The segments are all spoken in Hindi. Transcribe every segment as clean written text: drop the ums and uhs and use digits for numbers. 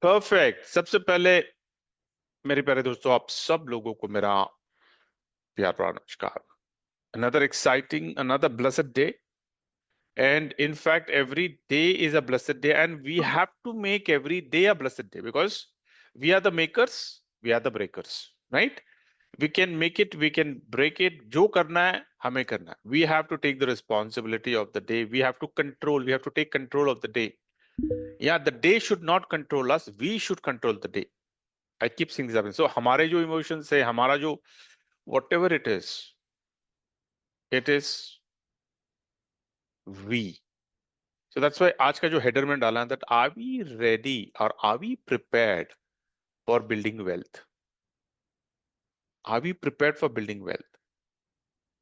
परफेक्ट। सबसे पहले मेरे प्यारे दोस्तों, आप सब लोगों को मेरा प्यार भरा नमस्कार। Another exciting, another blessed day, and in fact every day is a blessed day, and we have to make every day a blessed day because we are the makers, we are the breakers, right? We can make it, we can break it. जो करना है हमें करना है. We have to take the responsibility of the day. We have to control, we have to take control of the day. Yeah, the day should not control us, we should control the day. I keep saying this. So हमारे जो emotions है, हमारा जो whatever it is we. So that's why आज का जो हेडर में डाला है, that are we ready or are we prepared for building wealth? Are we prepared for building wealth?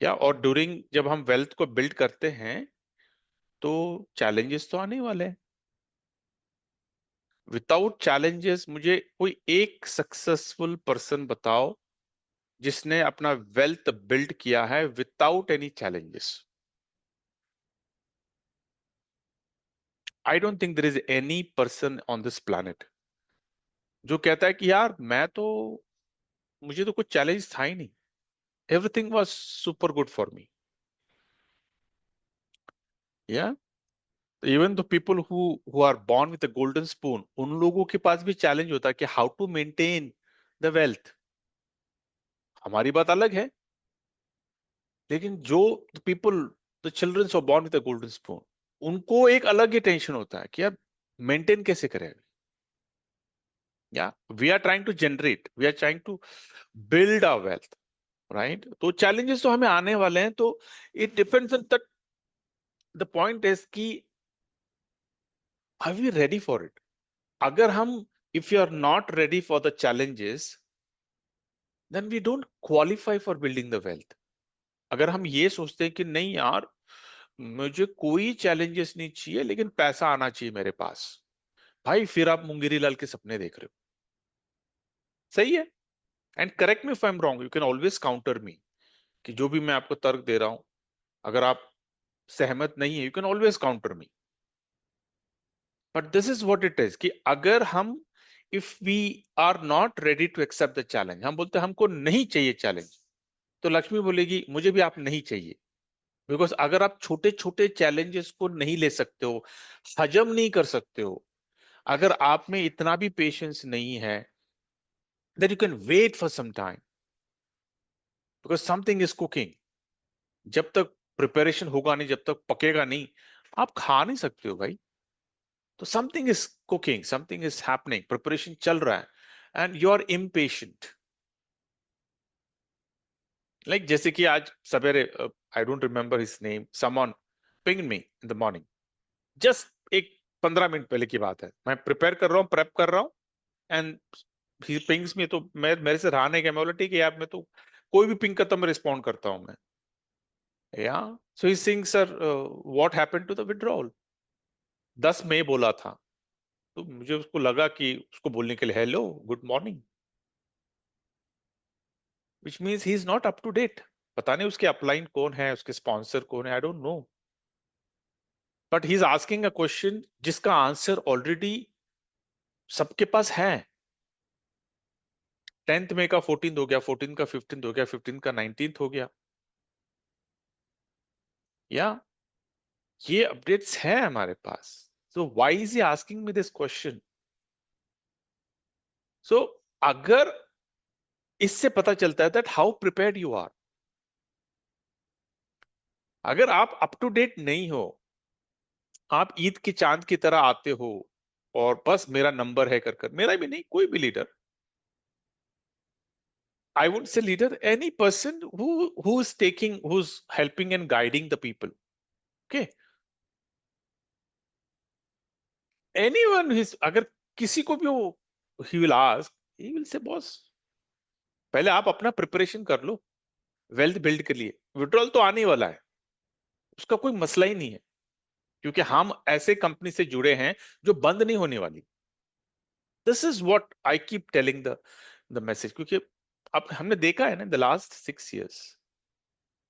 या और ड्यूरिंग जब हम वेल्थ को बिल्ड करते हैं तो चैलेंजेस तो आने ही वाले हैं. विदाउट चैलेंजेस मुझे कोई एक सक्सेसफुल पर्सन बताओ जिसने अपना वेल्थ बिल्ड किया है without any challenges. I don't think there is any person on this planet जो कहता है कि यार मुझे तो कुछ चैलेंज था ही नहीं, everything was super good for me. या even the people who are born with a golden spoon, उन लोगों के पास भी चैलेंज होता है कि how to maintain the wealth. हमारी बात अलग है, लेकिन जो people, the childrens are born with a golden spoon, उनको एक अलग ही टेंशन होता है कि यार मेंटेन कैसे करें. या we are trying to generate, we are trying to build our wealth, right? तो चैलेंजेस तो हमें आने वाले हैं. तो it depends on the point is कि are we ready for it. अगर हम, if you are not ready for the challenges, then we don't qualify for building the wealth. अगर हम ये सोचते हैं कि नहीं यार मुझे कोई चैलेंजेस नहीं चाहिए लेकिन पैसा आना चाहिए मेरे पास, भाई फिर आप मुंगेरी लाल के सपने देख रहे हो. सही है. And correct me if I am wrong, you can always counter me कि जो भी मैं आपको तर्क दे रहा हूं, अगर आप सहमत नहीं है, you can always counter me. But this is what it is कि अगर हम, if we are not ready to accept the challenge, हम बोलते हैं हमको नहीं चाहिए चैलेंज, तो लक्ष्मी बोलेगी मुझे भी आप नहीं चाहिए. बिकॉज अगर आप छोटे छोटे चैलेंजेस को नहीं ले सकते हो, हजम नहीं कर सकते हो, अगर आप में इतना भी पेशेंस नहीं है, then you can wait for some time because something is cooking. जब तक प्रिपरेशन होगा नहीं, जब तक पकेगा नहीं, आप खा नहीं सकते हो भाई. तो something is cooking, something is happening, preparation चल रहा है and you are impatient. Like जैसे कि आज सवेरे, I don't remember his name, someone ping me in the morning, just एक 15 मिनट पहले की बात है, मैं प्रिपेयर कर रहा हूँ, प्रेप कर रहा हूँ, एंड ही पिंग्स मी. तो मैं, मेरे से रहा नहीं गया, मैं बोला ठीक है यार, मैं तो कोई भी पिंग करता हूं मैं रिस्पॉन्ड करता हूं मैं. या सो ही Singh sir what happened to the withdrawal. 10 मई बोला था, तो मुझे उसको लगा कि उसको बोलने के लिए hello good morning, which means he is not up to date. पता नहीं उसके अपलाइन कौन है, उसके स्पॉन्सर कौन है, I don't know. But he is asking a question जिसका आंसर ऑलरेडी सबके पास है. 10 मई का 14 हो गया, 14 का 15 हो गया, 15 का 19 हो गया. या ये अपडेट्स हैं हमारे पास. So why is he asking me this question? So अगर इससे पता चलता है that how prepared you are. अगर आप अप टू डेट नहीं हो, आप ईद के चांद की तरह आते हो और बस मेरा नंबर है कर कर, मेरा भी नहीं, कोई भी leader, I would say leader, any person who is taking, who is helping and guiding the people. Okay, anyone his, अगर किसी को भी वो, he will ask, he will say boss पहले आप अपना प्रिपरेशन कर लो वेल्थ बिल्ड के लिए. विड्रॉल तो आने वाला है, उसका कोई मसला ही नहीं है, क्योंकि हम ऐसे कंपनी से जुड़े हैं जो बंद नहीं होने वाली. This is what I keep telling the message. क्योंकि अब हमने देखा है ना द लास्ट 6 years,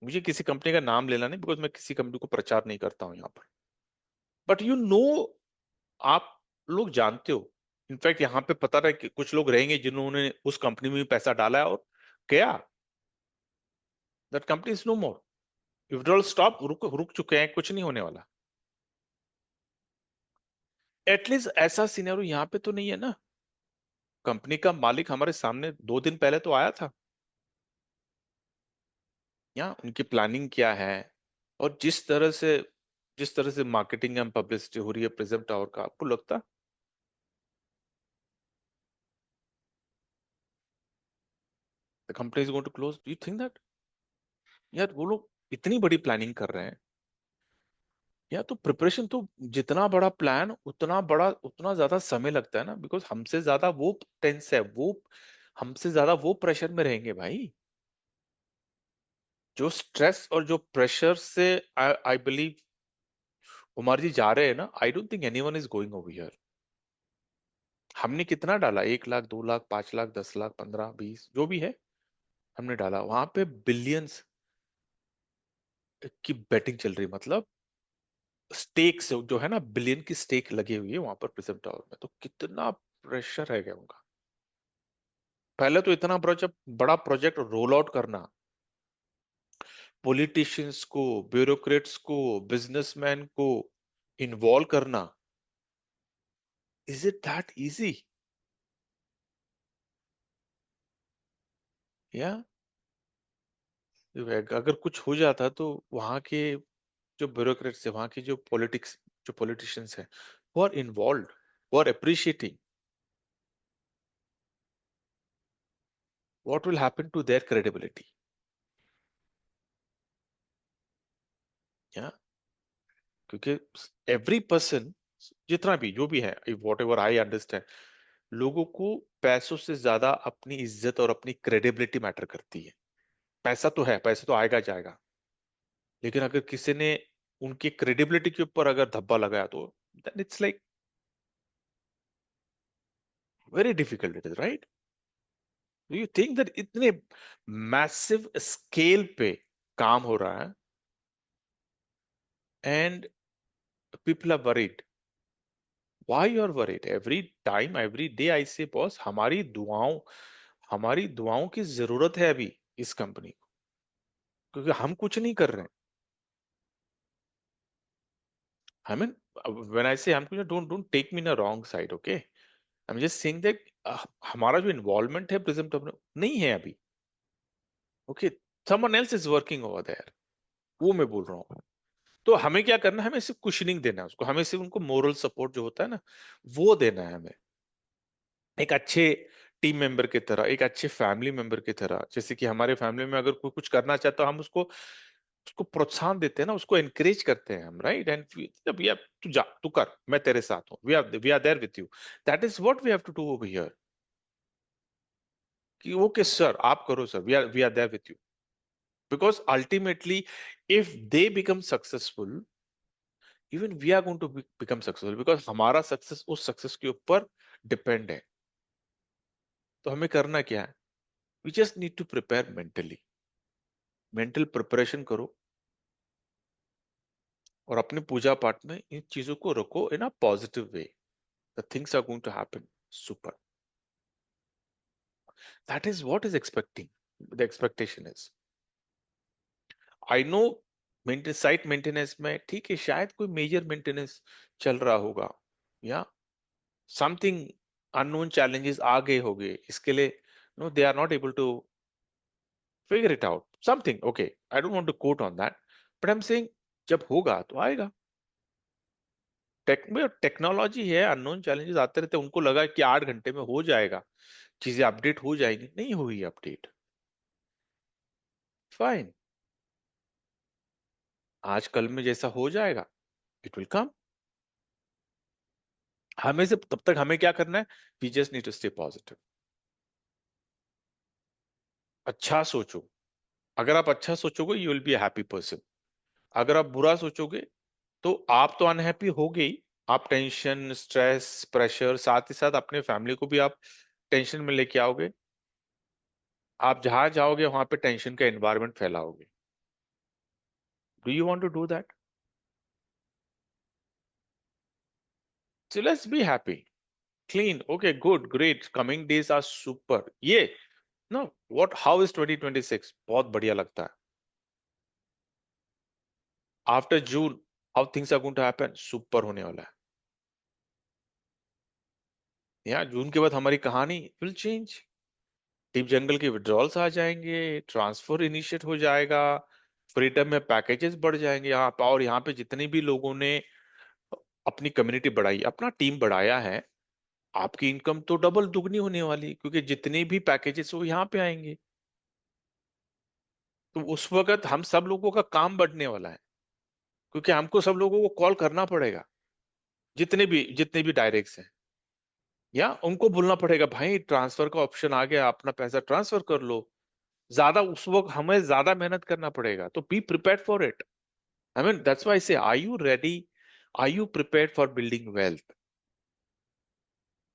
मुझे किसी कंपनी का नाम लेना नहीं, बिकॉज मैं किसी कंपनी को प्रचार नहीं करता हूं यहाँ पर. बट यू नो, आप लोग जानते हो इनफैक्ट यहाँ पे पता रहा कि कुछ लोग रहेंगे जिन्होंने उस कंपनी में भी पैसा डाला है और गया, that company is no more, withdrawal stop, रुक रुक चुके हैं, कुछ नहीं होने वाला। एटलीस्ट ऐसा सिनेरियो यहाँ पे तो नहीं है ना। कंपनी का मालिक हमारे सामने 2 दिन पहले तो आया था, या उनकी प्लानिंग क्या है, और जिस तरह से मार्केटिंग एंड पब्लिसिटी हो रही है प्रिज्म टावर का, आपको लगता the company is going to close? Do you think that? यार वो लोग इतनी बड़ी प्लानिंग कर रहे हैं, या तो प्रिपरेशन तो, जितना बड़ा प्लान उतना बड़ा उतना ज्यादा समय लगता है ना, बिकॉज हमसे ज्यादा वो टेंस है, वो हमसे ज्यादा वो प्रेशर में रहेंगे भाई। जो स्ट्रेस और जो प्रेशर से आई बिलीव कुमार जी जा रहे हैं ना, आई don't think anyone is going over here. हमने कितना डाला, 1 लाख, 2 लाख, 5 लाख, 10 लाख, 15, 20, जो भी है हमने डाला, वहां पे बिलियंस की बेटिंग चल रही, मतलब स्टेक्स जो है ना, बिलियन की स्टेक लगी हुई है वहां पर प्रिज्म टावर में, तो कितना प्रेशर है क्या उनका। पहले तो इतना बड़ा प्रोजेक्ट रोल आउट करना, पॉलिटिशियंस को, ब्यूरोक्रेट्स को, बिजनेसमैन को इन्वॉल्व करना, इज इट दैट इजी? या अगर कुछ हो जाता तो वहां के जो ब्यूरोक्रेट्स है, वहां की जो पॉलिटिशियंस है, वो आर इन्वॉल्व, वो are appreciating, what will happen to their credibility? या क्योंकि एवरी पर्सन, जितना भी जो भी है, वॉट एवर आई अंडरस्टैंड, लोगों को पैसों से ज्यादा अपनी इज्जत और अपनी क्रेडिबिलिटी मैटर करती है। पैसा तो है, पैसा तो आएगा जाएगा, लेकिन अगर किसी ने उनकी क्रेडिबिलिटी के ऊपर अगर धब्बा लगाया तो then it's like very difficult, it is right? Do you think that इतने मैसिव स्केल पे काम हो रहा है and people are worried? Why you are worried? Every time every day I say boss, हमारी दुआओं की जरूरत है अभी इस कंपनी को, क्योंकि हम कुछ नहीं कर रहे हैं। I mean, when I say हम कुछ, don't take me in a wrong side, okay? I am just saying that हमारा जो इन्वॉल्वमेंट है प्रेजेंट नहीं है अभी, okay? Someone else is working over there, वो मैं बोल रहा हूँ। तो हमें क्या करना है? हमें सिर्फ कुशनिंग देना है उसको, हमें सिर्फ उनको मोरल सपोर्ट जो होता है ना, वो देना है हमें, एक अच्छे टीम मेंबर की तरह, एक अच्छे फैमिली मेंबर की तरह। जैसे कि हमारे फैमिली में अगर कोई कुछ करना चाहता है, हम उसको उसको प्रोत्साहन देते हैं ना, उसको एनकरेज करते हैं हम, राइट? एंड वी हैव तू जा, तू कर, मैं तेरे साथ हूँ, we are there with you. That is what we have to do over here, कि ओके सर, आप करो sir, we are there with you, because ultimately if they become successful, even we are going to become successful, because हमारा सक्सेस उस सक्सेस के ऊपर डिपेंड है। तो हमें करना क्या है? We just need to prepare mentally, mental preparation करो, और अपने पूजा पाठ में इन चीजों को रखो in a positive way, the things are going to happen super. That is what is expecting, the expectation is, I know maintain site maintenance में ठीक है, शायद कोई मेजर मेंटेनेंस चल रहा होगा, या समथिंग अननोन चैलेंजेस आ गए होंगे, इसके लिए no they are not able to figure it out, something, okay? I don't want to quote on that, but I am saying जब होगा तो आएगा। टेक्नोलॉजी है, अननोन चैलेंजेस आते रहते हैं, उनको लगा कि 8 घंटे में हो जाएगा, चीजें अपडेट हो जाएगी, नहीं हुई अपडेट, फाइन, आज कल में जैसा हो जाएगा, इट विल कम। हमें से तब तक हमें क्या करना है? We just need to stay positive, अच्छा सोचो। अगर आप अच्छा सोचोगे you will be a happy person, अगर आप बुरा सोचोगे तो आप तो अनहैप्पी होगे ही। आप टेंशन, स्ट्रेस, प्रेशर, साथ ही साथ अपने फैमिली को भी आप टेंशन में लेके आओगे। आप जहां जाओगे वहां पे टेंशन का एनवायरनमेंट फैलाओगे। Do you want to do that? So let's be happy. Clean, okay, good, great, coming days are super. ये नो, व्हाट, हाउ इज 2026? बहुत बढ़िया लगता है। After June, how things are going to happen? Super होने वाला है। या जून के बाद हमारी कहानी विल चेंज। डीप जंगल के विड्रॉल्स आ जाएंगे, ट्रांसफर इनिशिएट हो जाएगा, फ्रीडम में पैकेजेस बढ़ जाएंगे यहाँ पे। और यहाँ पे जितने भी लोगों ने अपनी कम्युनिटी बढ़ाई, अपना टीम बढ़ाया है, आपकी इनकम तो डबल दुगनी होने वाली, क्योंकि जितने भी पैकेजेस वो यहाँ पे आएंगे। तो उस वक्त हम सब लोगों का काम बढ़ने वाला है, क्योंकि हमको सब लोगों को कॉल करना पड़ेगा, जितने भी डायरेक्ट्स हैं, या उनको बोलना पड़ेगा भाई ट्रांसफर का ऑप्शन आ गया, अपना पैसा ट्रांसफर कर लो। ज्यादा उस वक्त हमें ज्यादा मेहनत करना पड़ेगा, तो be prepared for it. I mean that's why say, are you ready? Are you prepared for building wealth?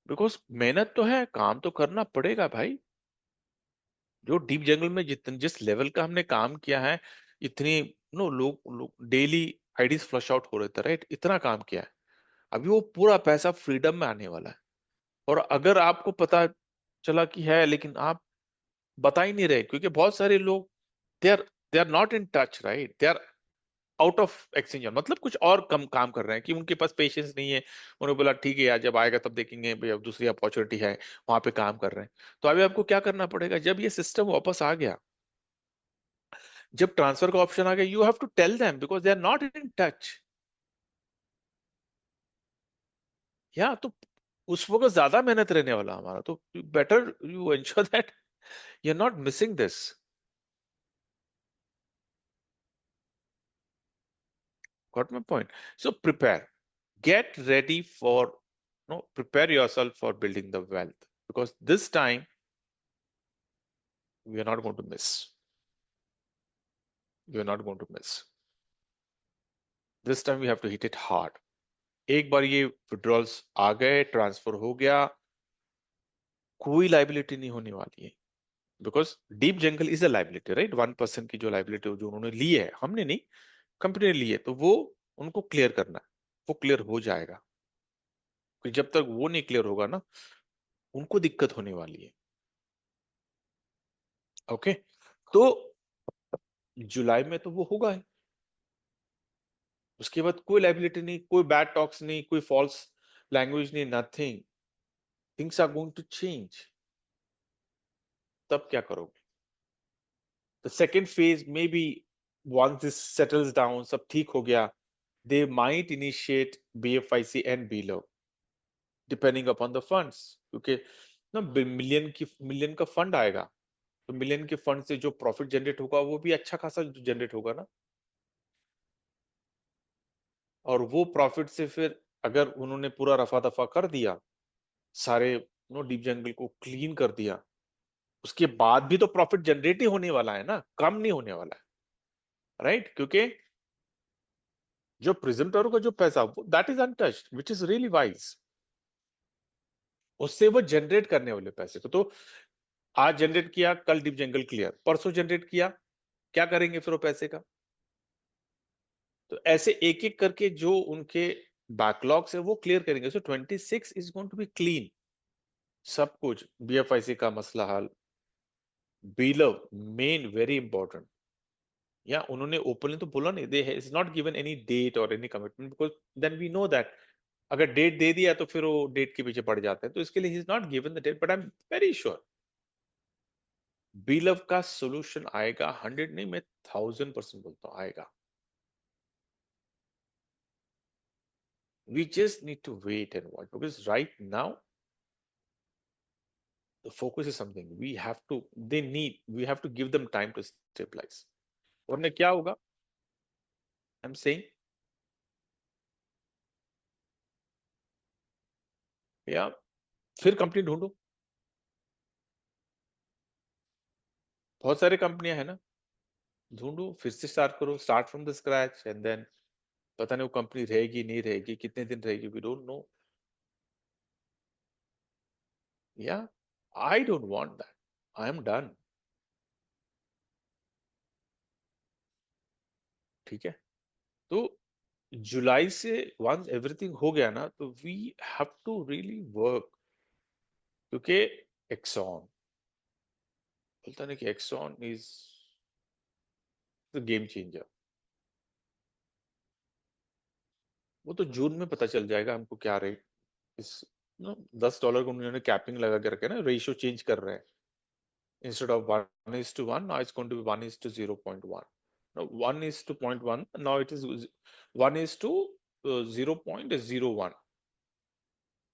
Because मेहनत तो है, काम तो करना पड़ेगा भाई। जो डीप जंगल में जिस लेवल का हमने काम किया है, इतनी नो लोग डेली आईडीज फ्लश आउट हो रहे थे, राइट? इतना काम किया है, अभी वो पूरा पैसा फ्रीडम में आने वाला है। और अगर आपको पता चला कि है, लेकिन आप बता ही नहीं रहे, क्योंकि बहुत सारे लोग, they are they are not in touch, right? They are out of exchange, मतलब कुछ और कम काम कर रहे हैं, कि उनके पास पेशेंस नहीं है। उन्होंने बोला ठीक है यार, जब आएगा तब देखेंगे भाई, अब दूसरी अपॉर्चुनिटी है, वहां पे काम कर रहे हैं। तो अभी आपको क्या करना पड़ेगा, जब ये सिस्टम वापस आ गया, जब ट्रांसफर का ऑप्शन आ गया, you have to tell them, because they are not in touch. या तो उस वक्त ज्यादा मेहनत रहने वाला हमारा, तो better you ensure that you are not missing this. Got my point? So prepare, get ready for, no, prepare yourself for building the wealth, because this time we are not going to miss. We are not going to miss. This time we have to hit it hard. एक बार ये withdrawals आ गए, ट्रांसफर हो गया, कोई लाइबिलिटी नहीं होने वाली है। Because deep jungle is a liability, right? 1% की जो लाइबिलिटी जो उन्होंने ली है, हमने नहीं, कंपनी ने ली है, तो वो उनको क्लियर करना है। वो क्लियर हो जाएगा, क्योंकि जब तक वो नहीं क्लियर होगा ना, उनको दिक्कत होने वाली है। ओके, तो जुलाई में तो वो होगा ही। उसके बाद कोई लाइबिलिटी नहीं, कोई बैड टॉक्स नहीं, कोई फॉल्स लैंग्वेज नहीं, nothing. Things are going to change. तब क्या करोगे? द सेकेंड फेज में बी, once this settles down, सब ठीक हो गया, they might initiate BFIC and BLO depending upon the funds, क्योंकि ना मिलियन का फंड आएगा, तो मिलियन के फंड से जो प्रॉफिट जनरेट होगा, वो भी अच्छा खासा जनरेट होगा ना। और वो प्रॉफिट से फिर अगर उन्होंने पूरा रफा दफा कर दिया, सारे नो डीप जंगल को क्लीन कर दिया, उसके बाद भी तो प्रॉफिट जनरेट ही होने वाला है ना, कम नहीं होने वाला है, राइट? क्योंकि जो प्रिज्म टोरो का जो पैसा, that is untouched, which is really wise. उससे वो जनरेट करने वाले पैसे को तो, आज जनरेट किया, कल डीप जंगल क्लियर, परसों जनरेट किया, क्या करेंगे फिर वो पैसे का? तो ऐसे एक एक करके जो उनके बैकलॉग्स है, वो क्लियर करेंगे। So 26 is going to be clean. सब कुछ, बीएफआईसी का मसला हल, बीलव मेन वेरी इंपॉर्टेंट। या उन्होंने ओपनली तो बोला नहीं, they is not given any date और any commitment, because then we know that अगर डेट दे दिया तो फिर वो डेट के पीछे पड़ जाते हैं, तो इसके लिए he is not given the date, but I am very sure बीलव का सोल्यूशन आएगा। 100 नहीं, मैं 1000% बोलता हूँ आएगा। We just need to wait and watch, because right now the focus is something we have to, we have to give them time to stabilize। वरना क्या होगा? I'm saying, या फिर कंपनी ढूंढो। बहुत सारे कंपनियां है ना, ढूंढो, फिर से स्टार्ट करो, start from the scratch, and then पता नहीं वो कंपनी रहेगी नहीं रहेगी, कितने दिन रहेगी, वी डोंट नो। या I don't want that, I am done. ठीक है, तो जुलाई से वंस एवरीथिंग हो गया ना, तो we have to really work. क्योंकि एक्सॉन बोलता ना कि Exxon is the game changer. वो तो जून में पता चल जाएगा हमको क्या रेट इस $10 को उन्होंने कैपिंग लगा के रखे ना, रेशियो चेंज कर रहे हैं। Instead of 1:1, now it's going to be 1:0.1. No, 1:0.1. Now it is 1:0.01.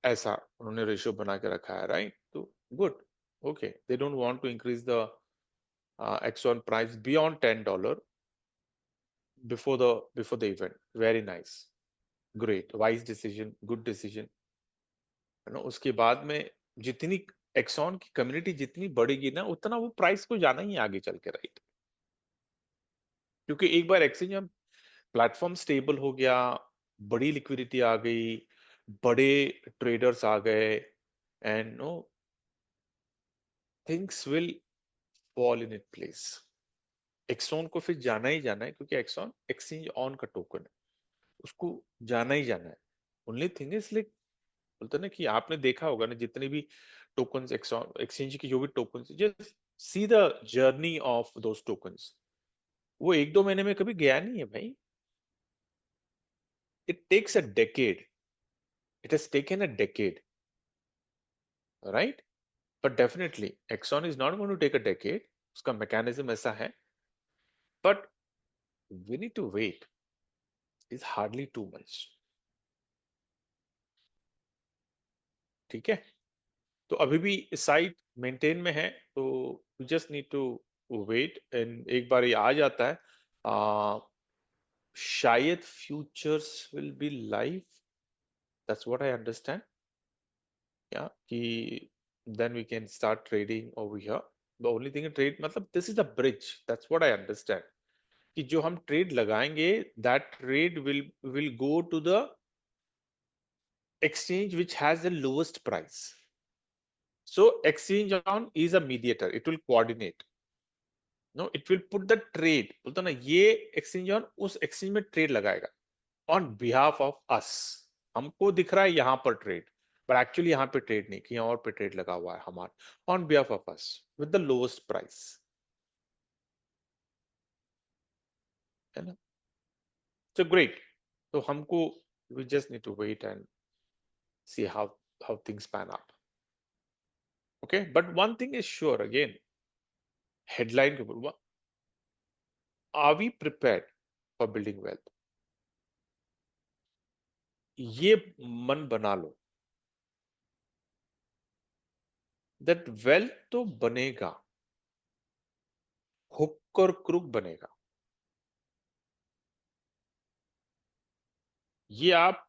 ऐसा उन्होंने रेशियो बना के रखा है, राइट? तो good, okay, they don't want to increase the Exxon price beyond $10 before the event. Very nice, great, wise decision, good decision, है ना? उसके बाद में जितनी एक्सॉन की कम्युनिटी जितनी बढ़ेगी ना, उतना वो प्राइस को जाना ही आगे चल के, राइट? क्योंकि एक बार एक्सचेंज हम प्लेटफॉर्म स्टेबल हो गया, बड़ी लिक्विडिटी आ गई, बड़े ट्रेडर्स आ गए, and no things will fall in it place. Exxon को फिर जाना ही जाना है, क्योंकि एक्सॉन एक्सचेंज ऑन का टोकन है, उसको जाना ही जाना है। ओनली थिंग इज लाइक, बोलते हैं ना कि आपने देखा होगा ना, जितने भी टोकन्स एक्सॉन एक्सचेंज की जो भी tokens, just see the journey of those tokens. वो 1-2 महीने में कभी गया नहीं है भाई। It takes a decade, it has taken a decade, right? But definitely, Exxon is not going to take a decade. उसका mechanism ऐसा है, but we need to wait. It's hardly 2 months. ठीक है? तो अभी भी साइट मेंटेन में है, तो we just need to wait, and एक बार ये आ जाता है, शायद futures will be live. That's what I understand. Yeah, कि then we can start trading over here. The only thing in trade, मतलब this is a bridge. That's what I understand. कि जो हम ट्रेड लगाएंगे, that trade will go to the exchange which has the lowest price. So exchange on is a mediator, it will coordinate. No, it will put the trade, बोलता ना, ये exchange on उस exchange में ट्रेड लगाएगा on behalf of us. हमको दिख रहा है यहाँ पर ट्रेड, but actually यहाँ पे ट्रेड नहीं, कि यहाँ और पे ट्रेड लगा हुआ है हमारा on behalf of us with the lowest price, है ना? So great. तो हमको we just need to wait and see how things pan out. Okay, but one thing is sure, again, headline के ऊपर, are we prepared for building wealth? ये मन बना लो that wealth तो बनेगा, हुक और क्रुक बनेगा। ये आप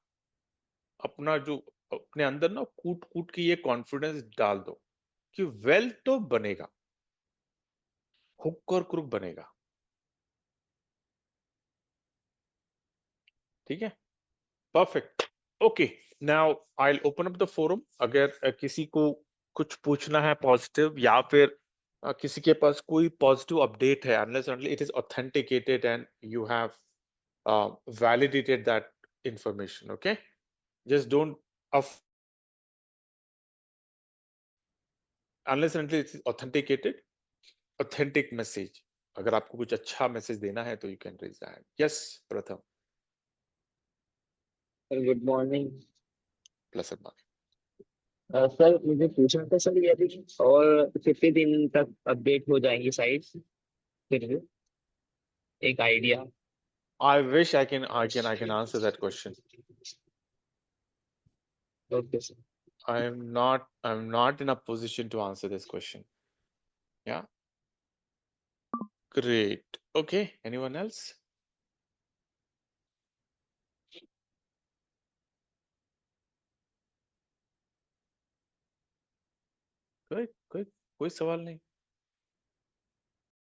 अपना जो अपने अंदर ना कूट कूट के ये कॉन्फिडेंस डाल दो कि वेल्थ तो बनेगा, हुक और क्रुक बनेगा। ठीक है, perfect, okay. Now I will open up the forum. अगर किसी को कुछ पूछना है पॉजिटिव, या फिर किसी के पास कोई पॉजिटिव अपडेट है, unless only it is authenticated and you have validated that information, okay? Just don't of unless and until it's authenticated, authentic message। अगर आपको कुछ अच्छा मैसेज देना है तो you can raise that. Yes, Pratham. Sir good morning. Plus morning. Sir मुझे पूछना था सर, ये अभी और कितने दिन तक अपडेट हो जाएंगी साइट्स, फिर भी एक idea. I wish I can answer that question. Okay sir. I'm not in a position to answer this question. Yeah, great, okay, anyone else? कोई कोई कोई सवाल नहीं?